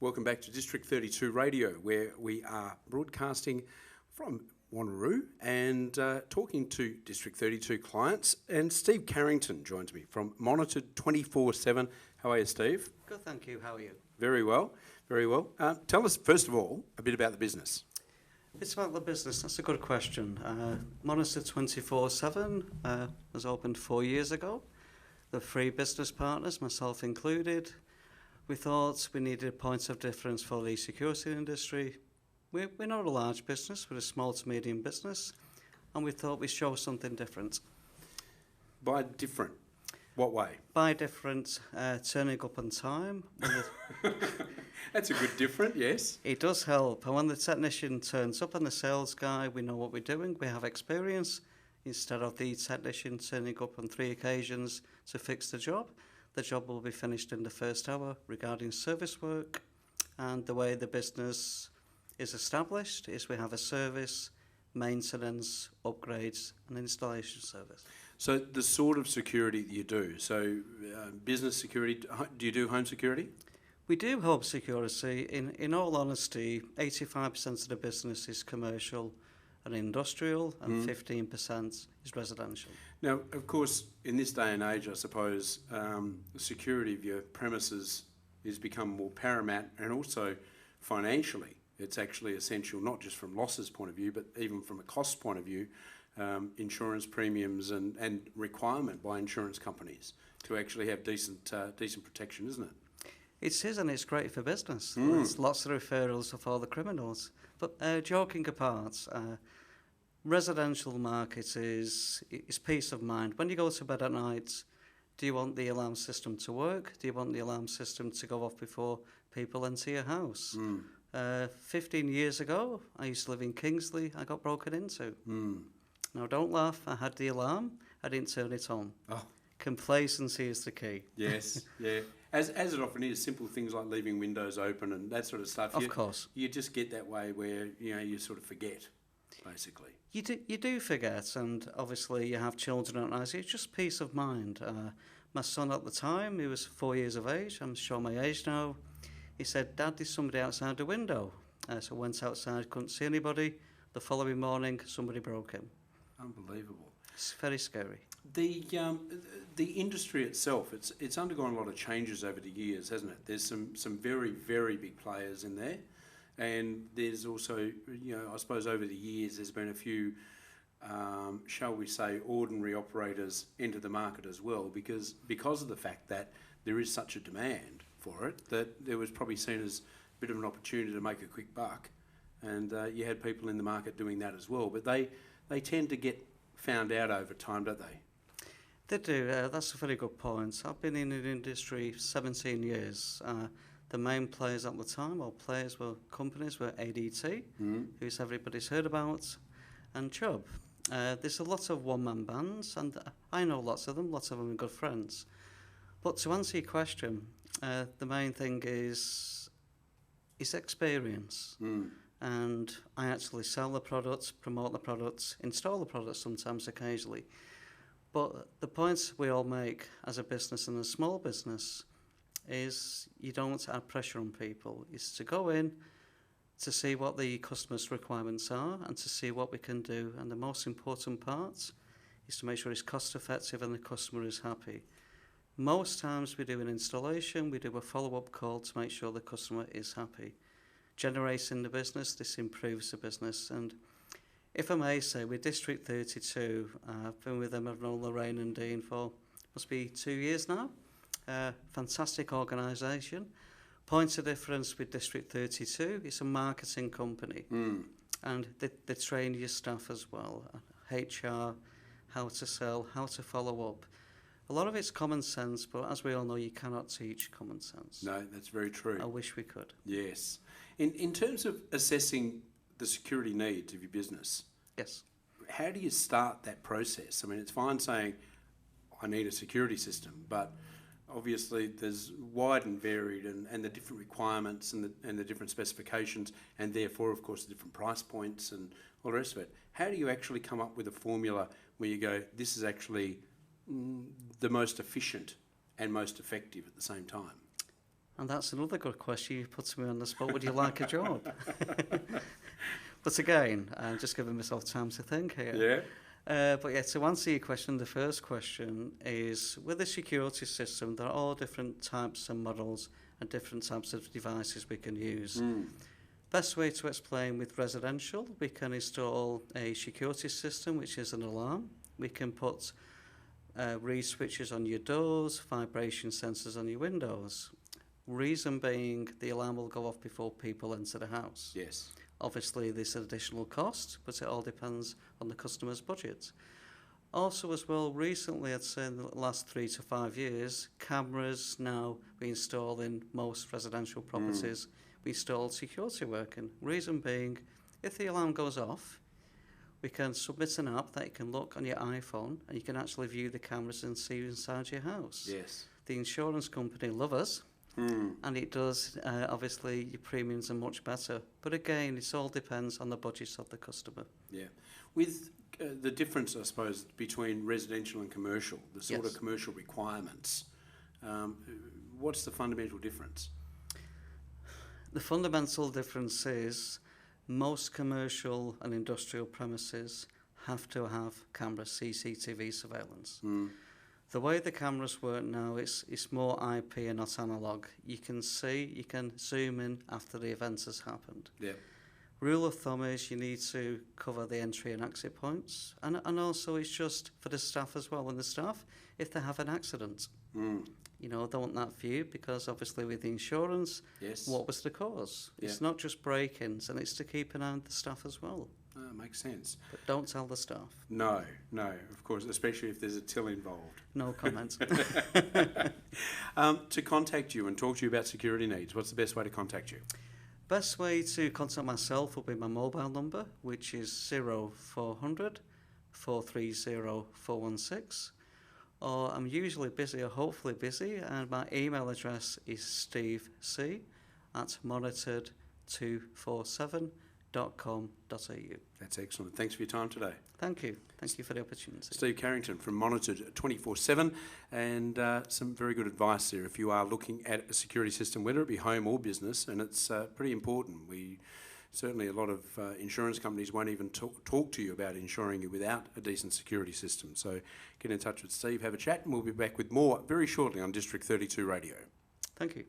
Welcome back to District 32 Radio, where we are broadcasting from Wanneroo and talking to District 32 clients. And Steve Carrington joins me from Monitored 24/7. How are you, Steve? Good, thank you. How are you? Very well, very well. Tell us, first of all, a bit about the business. It's about the business. That's a good question. Monitored 24/7 was opened 4 years ago. The three business partners, myself included, we thought we needed a point of difference for the security industry. We're not a large business, we're a small to medium business, and we thought we'd show something different. By different, what way? By different, turning up on time. That's a good different, yes. It does help. And when the technician turns up and the sales guy, we know what we're doing, we have experience. Instead of the technician turning up on 3 occasions to fix the job will be finished in the first hour regarding service work. And the way the business is established is we have a service, maintenance, upgrades and installation service. So the sort of security that you do, so business security, do you do home security? We do home security. In all honesty, 85% of the business is commercial and industrial, and 15% is residential. Now, of course, in this day and age, I suppose, the security of your premises has become more paramount, and also financially, it's actually essential, not just from losses point of view, but even from a cost point of view, insurance premiums and requirement by insurance companies to actually have decent protection, isn't it? It is, and it's great for business. There's lots of referrals of all the criminals. But joking apart, residential market is peace of mind. When you go to bed at night, do you want the alarm system to work? Do you want the alarm system to go off before people enter your house? 15 years ago, I used to live in Kingsley. I got broken into. Now, don't laugh. I had the alarm. I didn't turn it on. Oh. Complacency is the key. Yes, yeah. As it often is, simple things like leaving windows open and that sort of stuff. Of course. You just get that way where, you sort of forget, basically. You do forget, and obviously you have children at night. It's just peace of mind. My son at the time, he was 4 years of age. I'm sure my age now. He said, "Dad, there's somebody outside the window." So I went outside, couldn't see anybody. The following morning, somebody broke in. Unbelievable. It's very scary. The industry itself, it's undergone a lot of changes over the years, hasn't it? There's some very, very big players in there, and there's also, I suppose over the years there's been a few, shall we say, ordinary operators enter the market as well, because of the fact that there is such a demand for it, that there was probably seen as a bit of an opportunity to make a quick buck, and you had people in the market doing that as well, but they tend to get found out over time, don't they? They do. That's a very good point. I've been in the industry 17 years. The main players at the time, companies were ADT, who's everybody's heard about, and Chubb. There's a lot of one-man bands, and I know lots of them are good friends. But to answer your question, the main thing is experience. And I actually sell the products, promote the products, install the products sometimes occasionally. But the points we all make as a business and a small business is you don't add pressure on people. It's to go in to see what the customer's requirements are and to see what we can do. And the most important part is to make sure it's cost effective and the customer is happy. Most times we do an installation, we do a follow-up call to make sure the customer is happy. Generating the business, this improves the business. And if I may say, with District 32, I've been with them, I've known Lorraine and Dean for, must be 2 years now. Fantastic organisation. Point of difference with District 32, it's a marketing company. And they train your staff as well. HR, how to sell, how to follow up. A lot of it's common sense, but as we all know, you cannot teach common sense. No, that's very true. I wish we could. Yes. In terms of assessing the security needs of your business, yes, how do you start that process? I mean, it's fine saying, I need a security system, but obviously there's wide and varied and the different requirements and the different specifications, and therefore, of course, the different price points and all the rest of it. How do you actually come up with a formula where you go, this is actually the most efficient and most effective at the same time? And that's another good question. You put me on the spot. Would you like a job? But again, I'm just giving myself time to think here. Yeah. But yeah, to answer your question, the first question is, with the security system, there are all different types and models and different types of devices we can use. Best way to explain with residential, we can install a security system, which is an alarm. We can put read switches on your doors, vibration sensors on your windows. Reason being, the alarm will go off before people enter the house. Yes. Obviously, there's an additional cost, but it all depends on the customer's budget. Also, as well, recently, I'd say in the last 3 to 5 years, cameras now we install in most residential properties. We install security working. Reason being, if the alarm goes off, we can submit an app that you can look on your iPhone and you can actually view the cameras and see inside your house. Yes. The insurance company love us. And it does, obviously, your premiums are much better. But again, it all depends on the budgets of the customer. Yeah. With the difference, I suppose, between residential and commercial, the sort Yes. of commercial requirements, what's the fundamental difference? The fundamental difference is most commercial and industrial premises have to have camera CCTV surveillance. The way the cameras work now, it's more IP and not analog. You can see, you can zoom in after the event has happened. Yeah. Rule of thumb is you need to cover the entry and exit points. And also it's just for the staff as well. And the staff, if they have an accident, you know, they want that view because obviously with the insurance, Yes. what was the cause? It's not just break-ins, and it's to keep an eye on the staff as well. Makes sense. But don't tell the staff. No, of course, especially if there's a till involved. No comment. To contact you and talk to you about security needs, what's the best way to contact you? Best way to contact myself will be my mobile number, which is 0400 430 416. Or I'm usually busy, or hopefully busy, and my email address is stevec@monitored247.com.au. That's excellent. Thanks for your time today. Thank you. Thank you for the opportunity. Steve Carrington from Monitored 24/7, and some very good advice there if you are looking at a security system, whether it be home or business, and it's pretty important. Certainly a lot of insurance companies won't even talk to you about insuring you without a decent security system. So get in touch with Steve, have a chat, and we'll be back with more very shortly on District 32 Radio. Thank you.